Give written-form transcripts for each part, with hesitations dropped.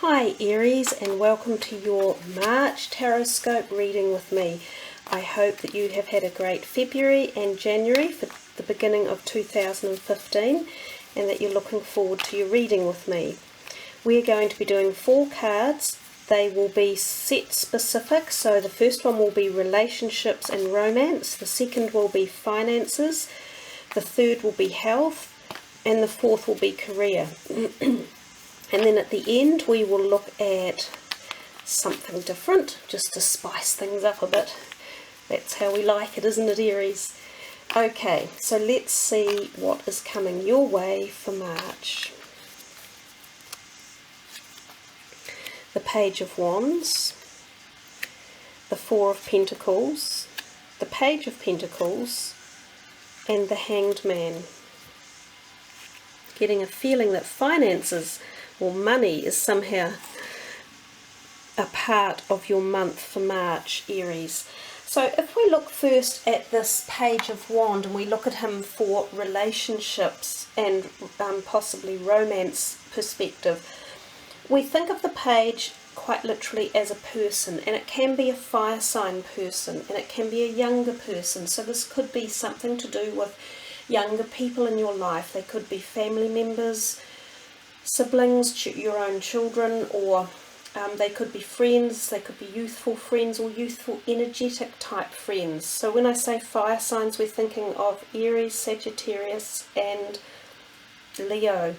Hi Aries, and welcome to your March Taroscope reading with me. I hope that you have had a great February and January for the beginning of 2015 and that you're looking forward to your reading with me. We're going to be doing 4 cards. They will be set specific, so the first one will be relationships and romance, the second will be finances, the third will be health, and the fourth will be career. And then at the end we will look at something different, just to spice things up a bit. That's how we like it, isn't it, Aries? Okay, so let's see what is coming your way for March. The Page of Wands, the Four of Pentacles, the Page of Pentacles, and the Hanged Man. Getting a feeling that finances or money is somehow a part of your month for March, Aries. So if we look first at this Page of Wands and we look at him for relationships and possibly romance perspective, we think of the page quite literally as a person, and it can be a fire sign person and it can be a younger person. So this could be something to do with younger people in your life. They could be family members, siblings, your own children, or they could be friends, they could be youthful friends or youthful energetic type friends. So when I say fire signs, we're thinking of Aries, Sagittarius and Leo.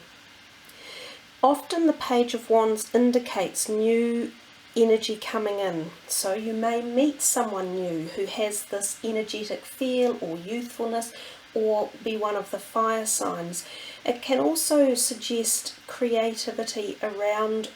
Often the Page of Wands indicates new energy coming in. So you may meet someone new who has this energetic feel or youthfulness, or be one of the fire signs. It can also suggest creativity around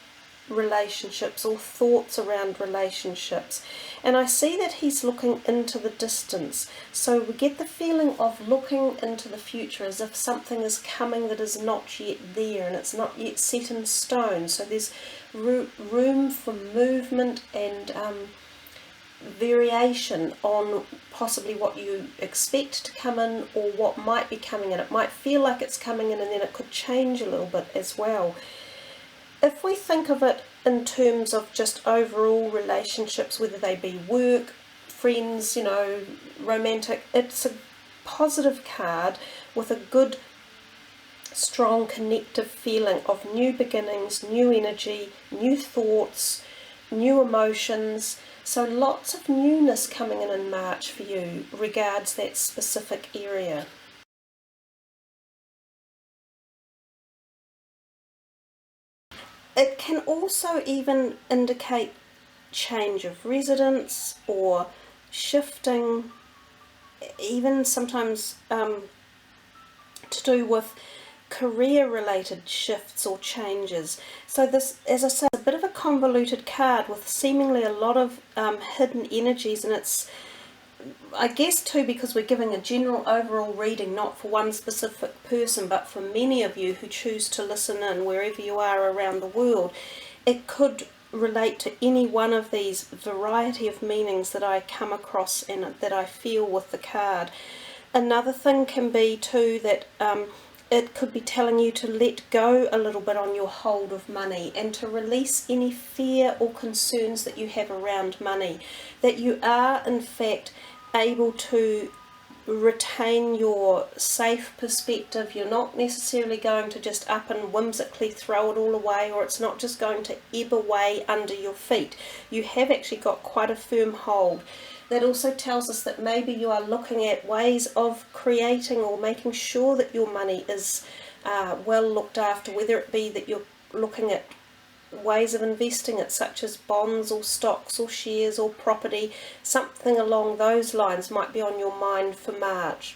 relationships or thoughts around relationships. And I see that he's looking into the distance. So we get the feeling of looking into the future as if something is coming that is not yet there and it's not yet set in stone. So there's room for movement and variation on possibly what you expect to come in or what might be coming in. It might feel like it's coming in and then it could change a little bit as well. If we think of it in terms of just overall relationships, whether they be work, friends, romantic, it's a positive card with a good, strong, connective feeling of new beginnings, new energy, new thoughts, new emotions. So lots of newness coming in March for you regards that specific area. It can also even indicate change of residence or shifting, even sometimes to do with career-related shifts or changes. So this, as I say, is a bit of a convoluted card with seemingly a lot of hidden energies, and it's, I guess too, because we're giving a general overall reading, not for one specific person, but for many of you who choose to listen in wherever you are around the world. It could relate to any one of these variety of meanings that I come across and that I feel with the card. Another thing can be too that it could be telling you to let go a little bit on your hold of money and to release any fear or concerns that you have around money. That you are in fact able to retain your safe perspective. You're not necessarily going to just up and whimsically throw it all away, or it's not just going to ebb away under your feet. You have actually got quite a firm hold. That also tells us that maybe you are looking at ways of creating or making sure that your money is well looked after, whether it be that you're looking at ways of investing it, such as bonds or stocks or shares or property. Something along those lines might be on your mind for March.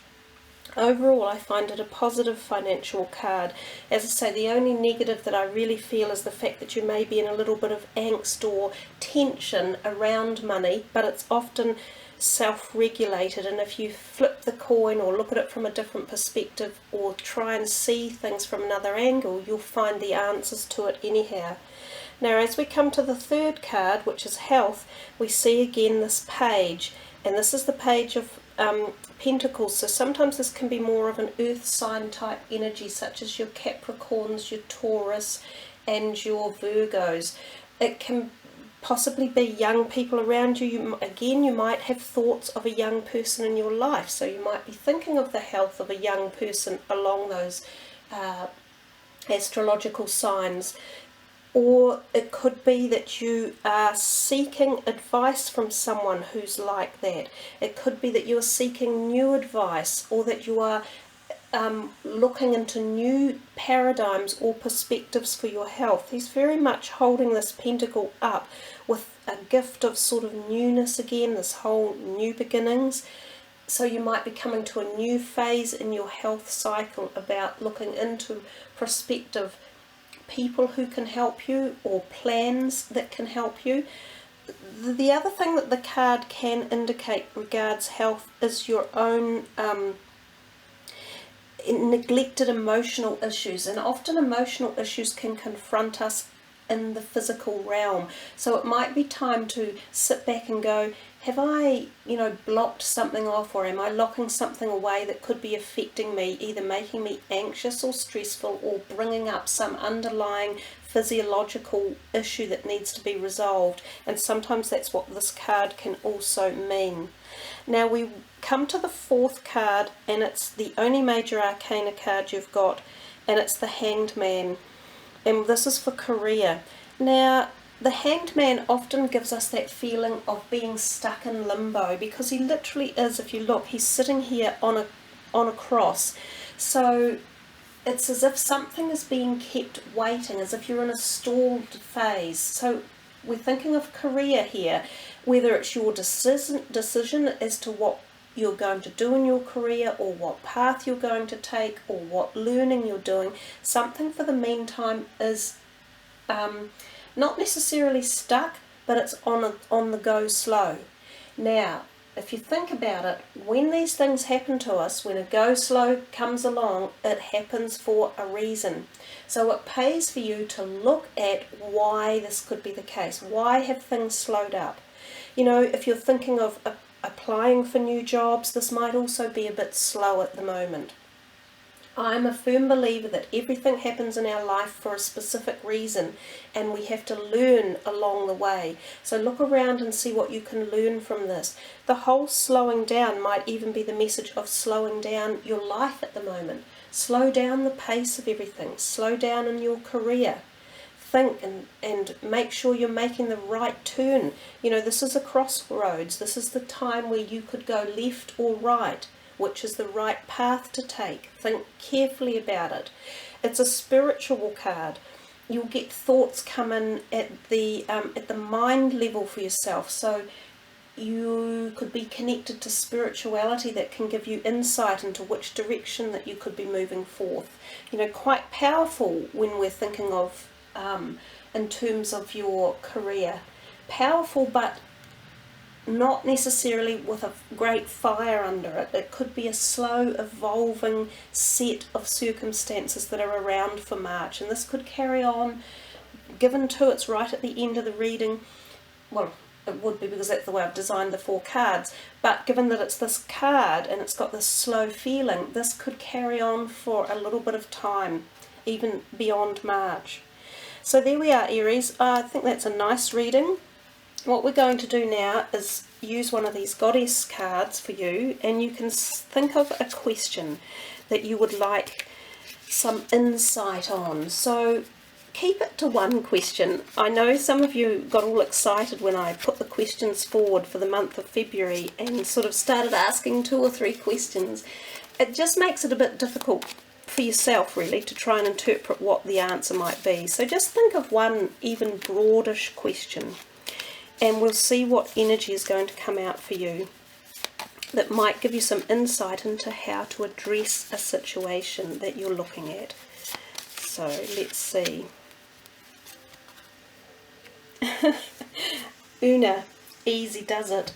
Overall, I find it a positive financial card. As I say, the only negative that I really feel is the fact that you may be in a little bit of angst or tension around money, but it's often self-regulated, and if you flip the coin or look at it from a different perspective or try and see things from another angle, you'll find the answers to it anyhow. Now, as we come to the third card, which is health, we see again this page, and this is the Page of Pentacles. So sometimes this can be more of an earth sign type energy, such as your Capricorns, your Taurus, and your Virgos. It can possibly be young people around you. Again, you might have thoughts of a young person in your life, so you might be thinking of the health of a young person along those astrological signs. Or it could be that you are seeking advice from someone who's like that. It could be that you are seeking new advice, or that you are looking into new paradigms or perspectives for your health. He's very much holding this pentacle up with a gift of sort of newness again, this whole new beginnings. So you might be coming to a new phase in your health cycle about looking into prospective people who can help you, or plans that can help you. The other thing that the card can indicate regards health is your own neglected emotional issues, and often emotional issues can confront us in the physical realm. So it might be time to sit back and go, have I, blocked something off, or am I locking something away that could be affecting me, either making me anxious or stressful, or bringing up some underlying physiological issue that needs to be resolved? And sometimes that's what this card can also mean. Now we come to the fourth card, and it's the only major arcana card you've got, and it's the Hanged Man. And this is for career. Now, the Hanged Man often gives us that feeling of being stuck in limbo, because he literally is, if you look, he's sitting here on a cross. So it's as if something is being kept waiting, as if you're in a stalled phase. So we're thinking of career here, whether it's your decision as to what you're going to do in your career, or what path you're going to take, or what learning you're doing. Something for the meantime is not necessarily stuck, but it's on the go slow. Now, if you think about it, when these things happen to us, when a go slow comes along, it happens for a reason. So it pays for you to look at why this could be the case. Why have things slowed up? If you're thinking of applying for new jobs, this might also be a bit slow at the moment. I'm a firm believer that everything happens in our life for a specific reason, and we have to learn along the way. So look around and see what you can learn from this. The whole slowing down might even be the message of slowing down your life at the moment. Slow down the pace of everything. Slow down in your career. Think and make sure you're making the right turn. This is a crossroads. This is the time where you could go left or right. Which is the right path to take. Think carefully about it. It's a spiritual card. You'll get thoughts come in at the mind level for yourself. So you could be connected to spirituality that can give you insight into which direction that you could be moving forth. Quite powerful when we're thinking of in terms of your career. Powerful, but not necessarily with a great fire under it. It could be a slow evolving set of circumstances that are around for March, and this could carry on. Given to it's right at the end of the reading, well, it would be because that's the way I've designed the 4 cards, but given that it's this card and it's got this slow feeling, this could carry on for a little bit of time, even beyond March. So there we are, Aries. I think that's a nice reading. What we're going to do now is use one of these goddess cards for you, and you can think of a question that you would like some insight on. So keep it to one question. I know some of you got all excited when I put the questions forward for the month of February and sort of started asking 2 or 3 questions. It just makes it a bit difficult for yourself really to try and interpret what the answer might be. So just think of one even broadish question, and we'll see what energy is going to come out for you that might give you some insight into how to address a situation that you're looking at. So let's see. Una, easy does it.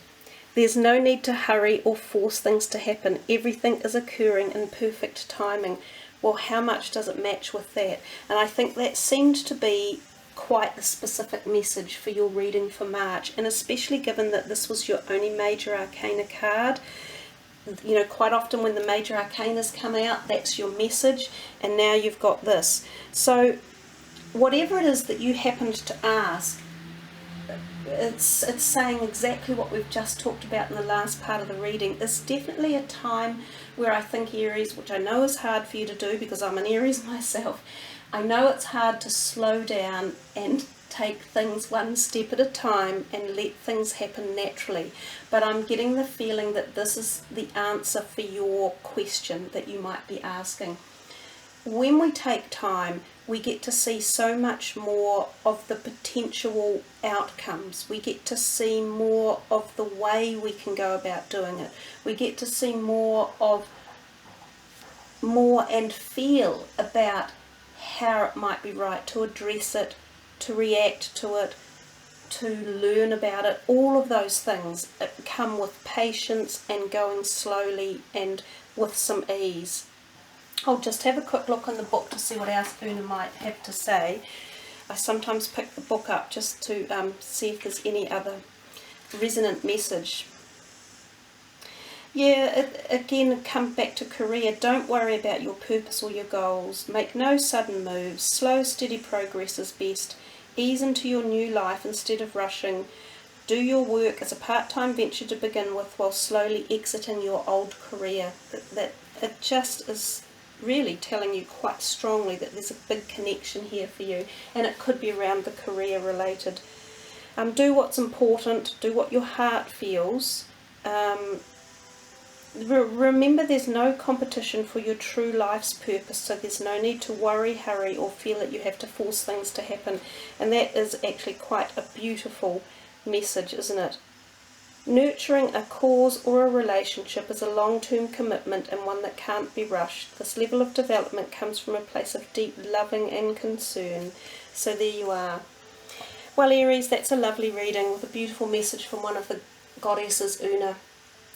There's no need to hurry or force things to happen. Everything is occurring in perfect timing. Well, how much does it match with that? And I think that seemed to be quite the specific message for your reading for March, and especially given that this was your only major arcana card. Quite often when the major arcanas come out, that's your message, and now you've got this. So whatever it is that you happened to ask, it's saying exactly what we've just talked about in the last part of the reading. It's definitely a time where I think, Aries, which I know is hard for you to do because I'm an Aries myself, I know it's hard to slow down and take things one step at a time and let things happen naturally, but I'm getting the feeling that this is the answer for your question that you might be asking. When we take time, we get to see so much more of the potential outcomes. We get to see more of the way we can go about doing it. We get to see more and feel about how it might be right to address it, to react to it, to learn about it. All of those things come with patience and going slowly and with some ease. I'll just have a quick look in the book to see what else Una might have to say. I sometimes pick the book up just to see if there's any other resonant message. Yeah, again, come back to career. Don't worry about your purpose or your goals. Make no sudden moves. Slow, steady progress is best. Ease into your new life instead of rushing. Do your work as a part-time venture to begin with while slowly exiting your old career. That it just is really telling you quite strongly that there's a big connection here for you, and it could be around the career related. Do what's important. Do what your heart feels. Remember, there's no competition for your true life's purpose, so there's no need to worry, hurry, or feel that you have to force things to happen. And that is actually quite a beautiful message, isn't it? Nurturing a cause or a relationship is a long-term commitment and one that can't be rushed. This level of development comes from a place of deep loving and concern. So there you are. Well, Aries, that's a lovely reading with a beautiful message from one of the goddesses, Una.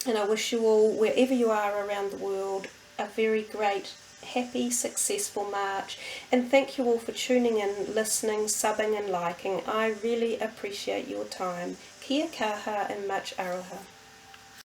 And I wish you all, wherever you are around the world, a very great, happy, successful March. And thank you all for tuning in, listening, subbing and liking. I really appreciate your time. Kia kaha and much aroha.